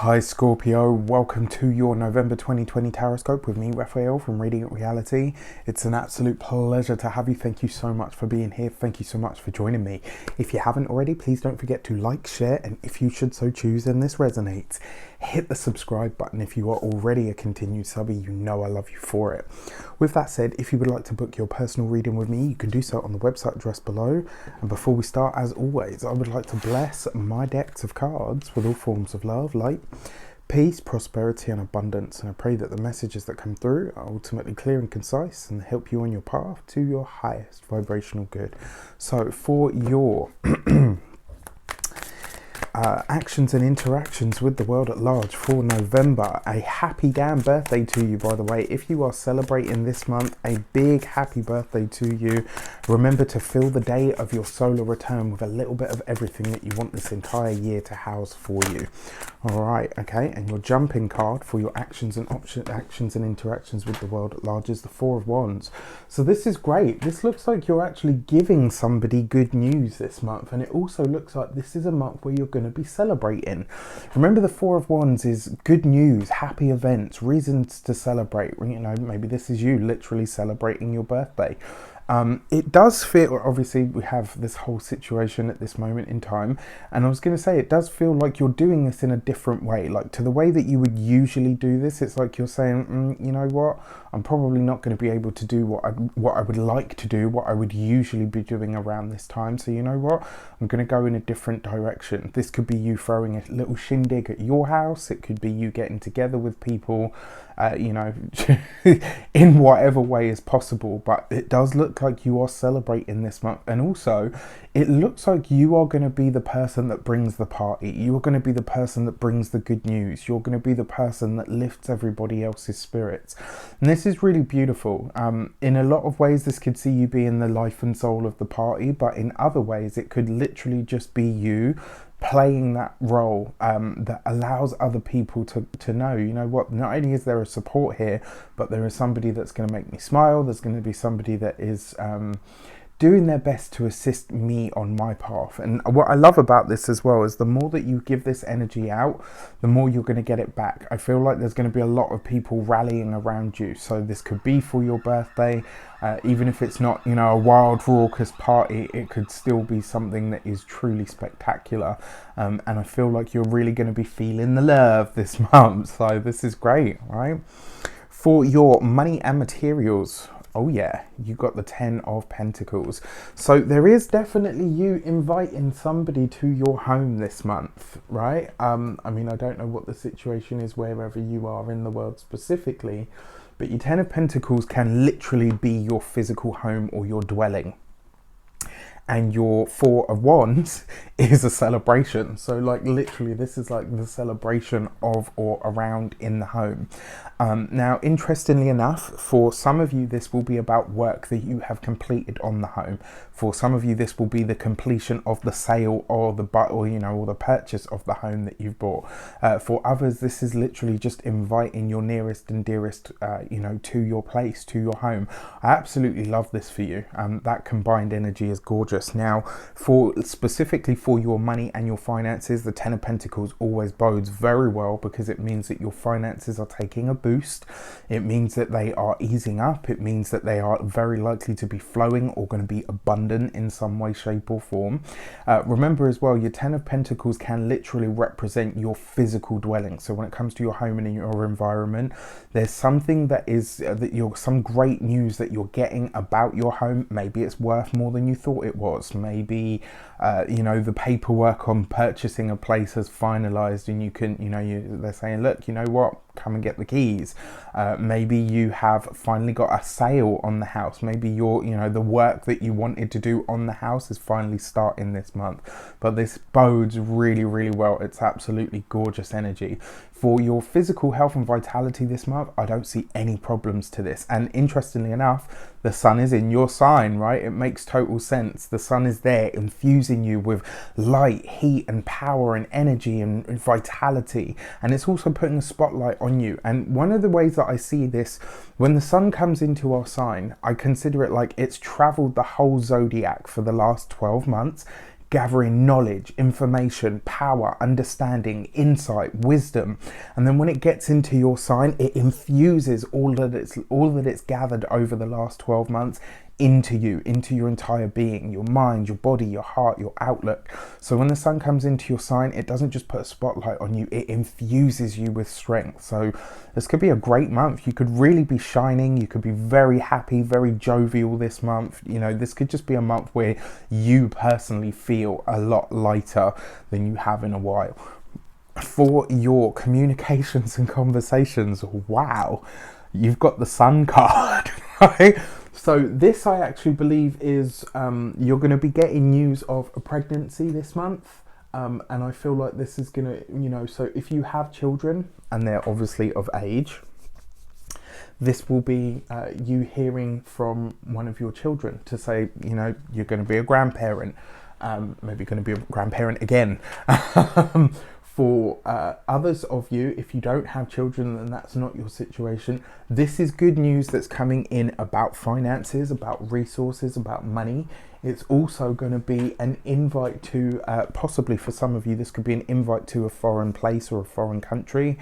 Hi Scorpio, welcome to your November 2020 Taroscope with me, Raphael from Reydiant Reality. It's an absolute pleasure to have you. Thank you so much for being here. Thank you so much for joining me. If you haven't already, please don't forget to like, share, and if you should so choose and this resonates, hit the subscribe button. If you are already a continued subby, you know I love you for it. With that said, if you would like to book your personal reading with me, you can do so on the website addressed below. And before we start, as always, I would like to bless my decks of cards with all forms of love, light, peace, prosperity, and abundance. And I pray that the messages that come through are ultimately clear and concise and help you on your path to your highest vibrational good. So for your actions and interactions with the world at large for November, a happy damn birthday to you, by the way. If you are celebrating this month, a big happy birthday to you. Remember to fill the day of your solar return with a little bit of everything that you want this entire year to house for you. All right, okay, and your jumping card for your actions and interactions with the world at large is the Four of Wands. So this is great. This looks like you're actually giving somebody good news this month, and it also looks like this is a month where you're going to be celebrating. Remember, the Four of Wands is good news, happy events, reasons to celebrate. You know, maybe this is you literally celebrating your birthday. It does feel, obviously we have this whole situation at this moment in time, and I was going to say it does feel like you're doing this in a different way, like to the way that you would usually do this. It's like you're saying, you know what, I'm probably not going to be able to do what I would like to do, what I would usually be doing around this time. So you know what, I'm going to go in a different direction. This could be you throwing a little shindig at your house. It could be you getting together with people, you know, in whatever way is possible. But it does look like you are celebrating this month, and also it looks like you are going to be the person that brings the party. You are going to be the person that brings the good news. You're going to be the person that lifts everybody else's spirits, and this is really beautiful. In a lot of ways this could see you being the life and soul of the party, but in other ways it could literally just be you playing that role that allows other people to know, you know what, not only is there a support here, but there is somebody that's going to make me smile. There's going to be somebody that is doing their best to assist me on my path. And what I love about this as well is the more that you give this energy out, the more you're going to get it back. I feel like there's going to be a lot of people rallying around you. So this could be for your birthday, even if it's not, you know, a wild raucous party, it could still be something that is truly spectacular. And I feel like you're really going to be feeling the love this month. So this is great, right? For your money and materials, oh yeah, you got the 10 of Pentacles. So there is definitely you inviting somebody to your home this month, right? I mean, I don't know what the situation is wherever you are in the world specifically, but your 10 of Pentacles can literally be your physical home or your dwelling. And your Four of Wands is a celebration. So like literally this is like the celebration of or around in the home. Now, interestingly enough, for some of you, this will be about work that you have completed on the home. For some of you, this will be the completion of the sale or the purchase of the home that you've bought. For others, this is literally just inviting your nearest and dearest, to your place, to your home. I absolutely love this for you. That combined energy is gorgeous. Now, specifically for your money and your finances, the 10 of Pentacles always bodes very well, because it means that your finances are taking a boost. It means that they are easing up. It means that they are very likely to be flowing or going to be abundant in some way, shape or form. Remember as well, your 10 of Pentacles can literally represent your physical dwelling. So when it comes to your home and in your environment, there's something that is some great news that you're getting about your home. Maybe it's worth more than you thought it was. Maybe the paperwork on purchasing a place has finalized, and you can, they're saying, look, you know what, come and get the keys. Maybe you have finally got a sale on the house. Maybe the work that you wanted to do on the house is finally starting this month. But this bodes really, really well. It's absolutely gorgeous energy. For your physical health and vitality this month, I don't see any problems to this. And interestingly enough, the sun is in your sign, right? It makes total sense. The sun is there infusing you with light, heat and power and energy and vitality. And it's also putting a spotlight on you. And one of the ways that I see this, when the sun comes into our sign, I consider it like it's traveled the whole zodiac for the last 12 months, gathering knowledge, information, power, understanding, insight, wisdom. And then when it gets into your sign, it infuses all that it's gathered over the last 12 months into you, into your entire being, your mind, your body, your heart, your outlook. So when the sun comes into your sign, it doesn't just put a spotlight on you, it infuses you with strength. So this could be a great month. You could really be shining. You could be very happy, very jovial this month. You know, this could just be a month where you personally feel a lot lighter than you have in a while. For your communications and conversations, wow, you've got the Sun card, right? So this, I actually believe, is you're going to be getting news of a pregnancy this month. And I feel like this is going to, you know, so if you have children and they're obviously of age, this will be you hearing from one of your children to say, you know, you're going to be a grandparent, maybe going to be a grandparent again. For others of you, if you don't have children and that's not your situation, this is good news that's coming in about finances, about resources, about money. It's also going to be an invite to, possibly for some of you, this could be an invite to a foreign place or a foreign country.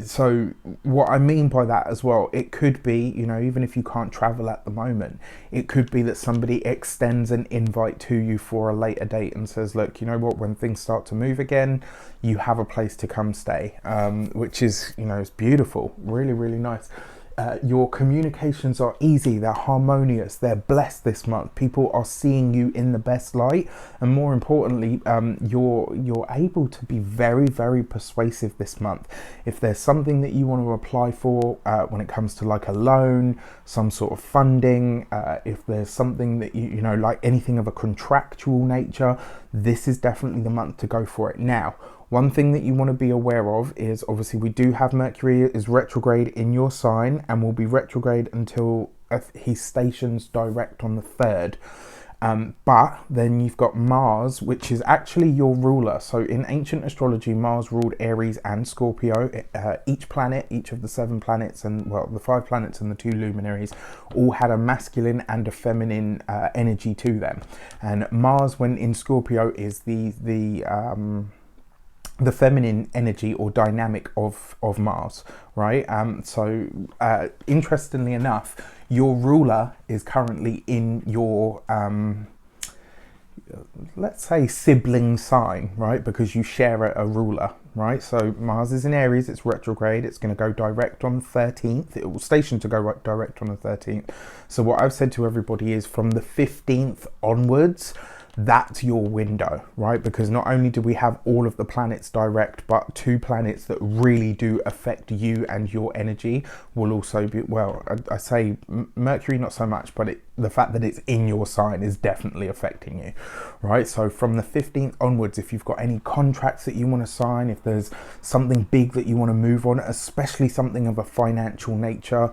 So what I mean by that as well, it could be, you know, even if you can't travel at the moment, it could be that somebody extends an invite to you for a later date and says, look, you know what, when things start to move again, you have a place to come stay, which is, you know, it's beautiful, really, really nice. Your communications are easy, they're harmonious, they're blessed this month. People are seeing you in the best light, and more importantly, you're able to be very, very persuasive this month. If there's something that you want to apply for when it comes to like a loan, some sort of funding, if there's something that you know, like anything of a contractual nature, this is definitely the month to go for it. Now, one thing that you want to be aware of is obviously we do have Mercury is retrograde in your sign and will be retrograde until he stations direct on the 3rd. But then you've got Mars, which is actually your ruler. So in ancient astrology, Mars ruled Aries and Scorpio. Each planet, each of the 7 planets and, well, the 5 planets and the 2 luminaries all had a masculine and a feminine energy to them. And Mars, when in Scorpio, is the feminine energy or dynamic of Mars, right? So interestingly enough, your ruler is currently in your, let's say, sibling sign, right? Because you share a ruler, right? So Mars is in Aries, it's retrograde, it's going to go direct on the 13th. It will station to go direct on the 13th. So what I've said to everybody is from the 15th onwards, that's your window, right? Because not only do we have all of the planets direct, but 2 planets that really do affect you and your energy will also be, well, I say Mercury not so much, but the fact that it's in your sign is definitely affecting you, right? So from the 15th onwards, if you've got any contracts that you want to sign, if there's something big that you want to move on, especially something of a financial nature,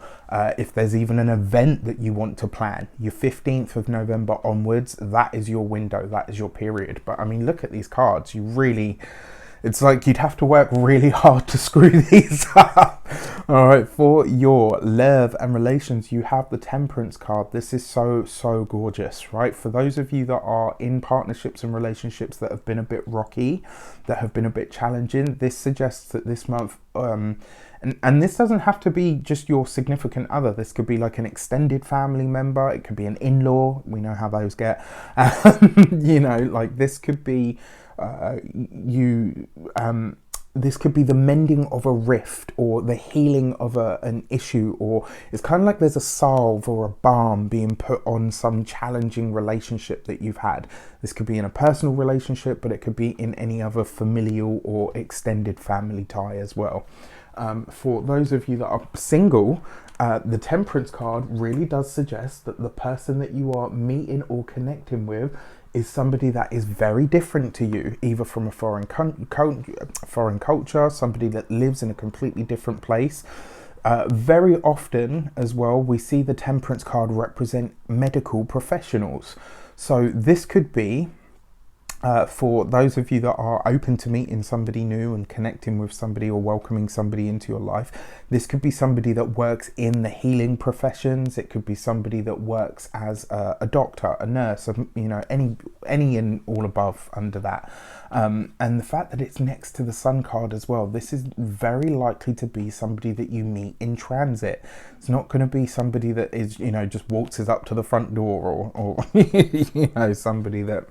if there's even an event that you want to plan, your 15th of November onwards, that is your window, that is your period. But I mean, look at these cards, you really, it's like you'd have to work really hard to screw these up. All right, for your love and relations, you have the Temperance card. This is so gorgeous, right? For those of you that are in partnerships and relationships that have been a bit rocky, that have been a bit challenging, this suggests that this month, and this doesn't have to be just your significant other. This could be like an extended family member. It could be an in-law. We know how those get. You know, like this could be this could be the mending of a rift or the healing of an issue, or it's kind of like there's a salve or a balm being put on some challenging relationship that you've had. This could be in a personal relationship, but it could be in any other familial or extended family tie as well. For those of you that are single, the Temperance card really does suggest that the person that you are meeting or connecting with is somebody that is very different to you, either from a foreign culture, somebody that lives in a completely different place. Very often as well, we see the Temperance card represent medical professionals. So this could be For those of you that are open to meeting somebody new and connecting with somebody or welcoming somebody into your life, this could be somebody that works in the healing professions. It could be somebody that works as a doctor, a nurse, you know, any and all above under that. And the fact that it's next to the Sun card as well, this is very likely to be somebody that you meet in transit. It's not going to be somebody that is, you know, just waltzes up to the front door, or you know, somebody that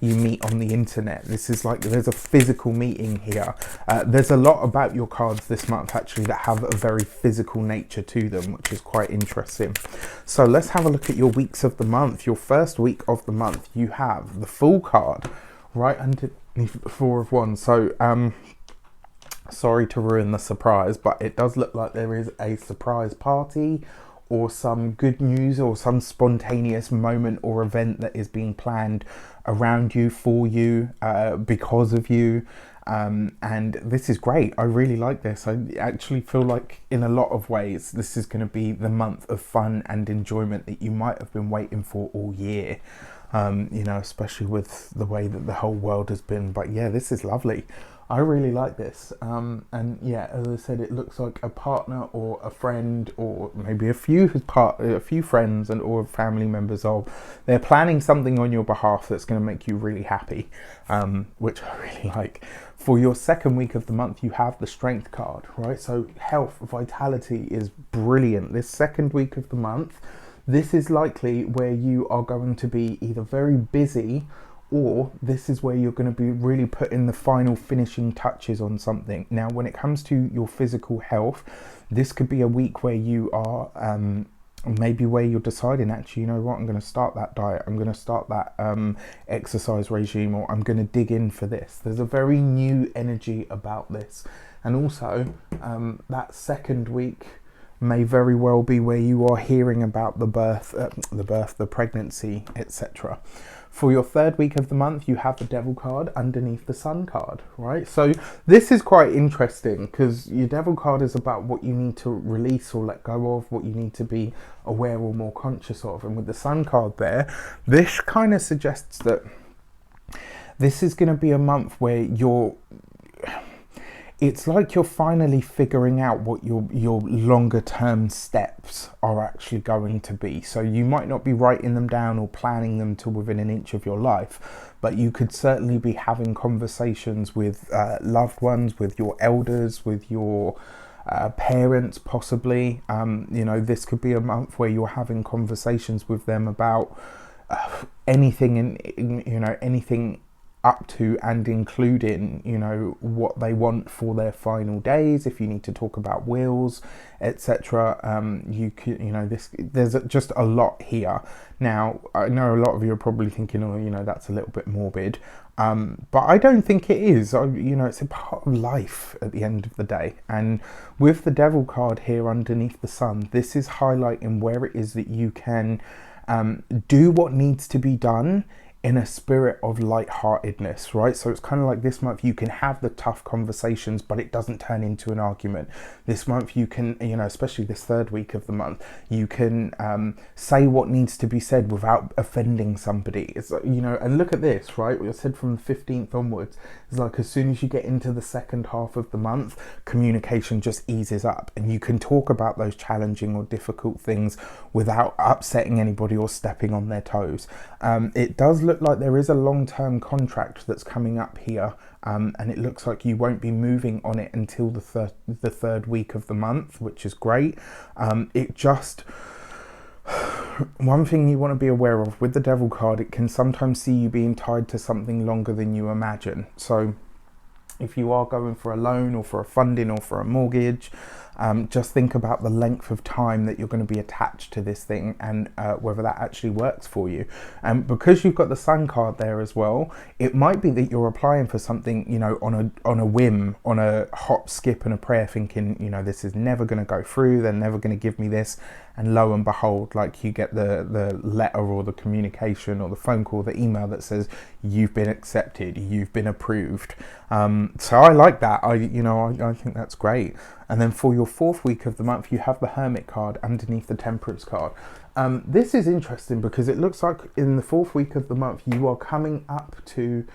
you meet on the internet. This is like, there's a physical meeting here. There's a lot about your cards this month actually that have a very physical nature to them, which is quite interesting. So let's have a look at your weeks of the month. Your first week of the month, you have the Fool card right underneath the Four of Wands. So sorry to ruin the surprise, but it does look like there is a surprise party or some good news or some spontaneous moment or event that is being planned around you, for you, because of you. And this is great. I really like this. I actually feel like in a lot of ways this is going to be the month of fun and enjoyment that you might have been waiting for all year. You know, especially with the way that the whole world has been. But yeah, this is lovely. I really like this. And yeah, as I said, it looks like a partner or a friend or maybe a few friends and or family members they're planning something on your behalf that's going to make you really happy, which I really like. For your second week of the month, you have the Strength card, right? So health, vitality is brilliant. This second week of the month, this is likely where you are going to be either very busy, or this is where you're going to be really putting the final finishing touches on something. Now, when it comes to your physical health, this could be a week where you are maybe where you're deciding, actually, you know what, I'm going to start that diet, I'm going to start that exercise regime, or I'm going to dig in for this. There's a very new energy about this. And also that second week may very well be where you are hearing about the pregnancy, etc. For your third week of the month, you have the Devil card underneath the Sun card, right? So this is quite interesting because your Devil card is about what you need to release or let go of, what you need to be aware or more conscious of. And with the Sun card there, this kind of suggests that this is going to be a month where it's like you're finally figuring out what your longer term steps are actually going to be. So you might not be writing them down or planning them to within an inch of your life, but you could certainly be having conversations with loved ones, with your elders, with your parents possibly. You know, this could be a month where you're having conversations with them about anything anything up to and including, you know, what they want for their final days. If you need to talk about wills, etc., you could, you know, there's just a lot here. Now, I know a lot of you are probably thinking, oh, you know, that's a little bit morbid, but I don't think it is. You know, it's a part of life at the end of the day. And with the Devil card here underneath the Sun, this is highlighting where it is that you can do what needs to be done in a spirit of lightheartedness, right? So it's kind of like this month you can have the tough conversations, but it doesn't turn into an argument. This month you can, you know, especially this third week of the month, you can say what needs to be said without offending somebody. It's, you know, and look at this, right? We said from the 15th onwards, it's like as soon as you get into the second half of the month, communication just eases up and you can talk about those challenging or difficult things without upsetting anybody or stepping on their toes. It does look like there is a long-term contract that's coming up here, and it looks like you won't be moving on it until the third week of the month, which is great. It just, one thing you want to be aware of with the Devil card, it can sometimes see you being tied to something longer than you imagine. So if you are going for a loan or for a funding or for a mortgage, just think about the length of time that you're going to be attached to this thing and whether that actually works for you. And because you've got the Sun card there as well, it might be that you're applying for something, you know, on a whim, on a hop, skip and a prayer, thinking, you know, this is never going to go through, they're never going to give me this. And lo and behold, like you get the letter or the communication or the phone call, the email that says you've been accepted, you've been approved. So I like that. I think that's great. And then for your fourth week of the month, you have the Hermit card underneath the Temperance card. This is interesting because it looks like in the 4th week of the month you are coming up to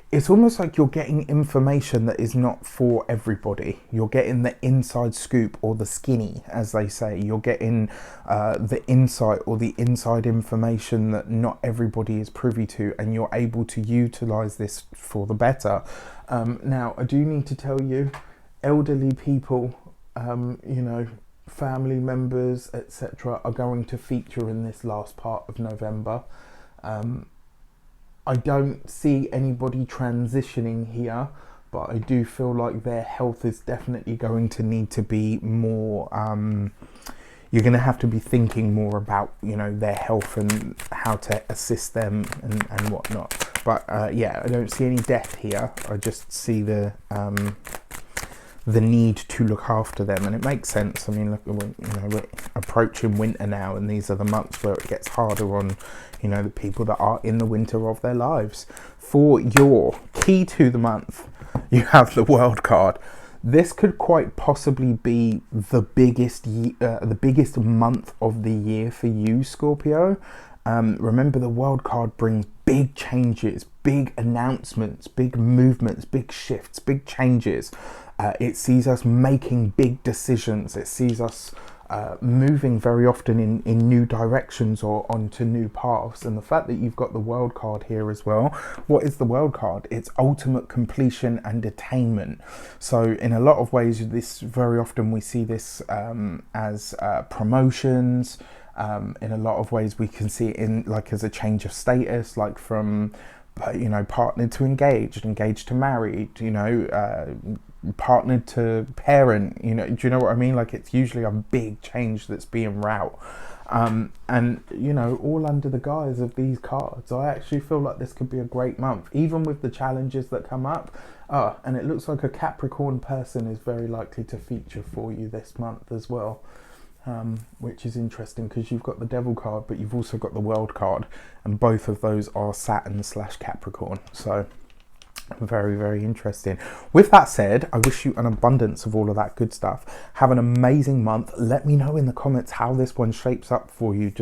it's almost like you're getting information that is not for everybody. You're getting the inside scoop, or the skinny, as they say. You're getting the insight or the inside information that not everybody is privy to, and you're able to utilize this for the better. Now, I do need to tell you, elderly people, you know, family members, etc., are going to feature in this last part of November. I don't see anybody transitioning here, but I do feel like their health is definitely going to need to be more, you're going to have to be thinking more about, you know, their health and how to assist them and whatnot. But yeah, I don't see any death here. I just see the need to look after them, and it makes sense. I mean, look, we're approaching winter now, and these are the months where it gets harder on, you know, the people that are in the winter of their lives. For your key to the month, you have the World card. This could quite possibly be the biggest month of the year for you, Scorpio. Remember, the World card brings big changes, big announcements, big movements, big shifts, big changes. It sees us making big decisions. It sees us moving very often in new directions or onto new paths. And the fact that you've got the World card here as well, what is the World card? It's ultimate completion and attainment. So in a lot of ways, this very often we see this as promotions. In a lot of ways we can see it in like as a change of status, like from, you know, partnered to engaged to married, you know, partnered to parent, you know, do you know what I mean? Like, it's usually a big change that's being wrought, and you know, all under the guise of these cards. I actually feel like this could be a great month, even with the challenges that come up. And it looks like a Capricorn person is very likely to feature for you this month as well, which is interesting because you've got the Devil card, but you've also got the World card, and both of those are Saturn / Capricorn. So very, very interesting. With that said, I wish you an abundance of all of that good stuff. Have an amazing month. Let me know in the comments how this one shapes up for you.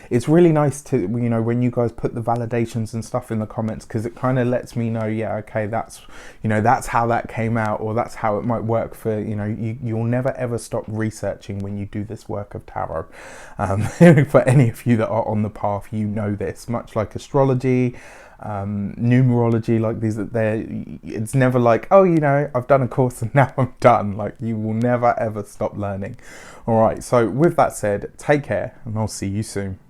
It's really nice to, you know, when you guys put the validations and stuff in the comments, because it kind of lets me know, yeah, okay, that's, you know, that's how that came out, or that's how it might work for, you know, you'll never ever stop researching when you do this work of tarot. For any of you that are on the path, you know this, much like astrology, numerology, like these, it's never like, oh, you know, I've done a course and now I'm done. Like, you will never ever stop learning. All right, so with that said, take care, and I'll see you soon.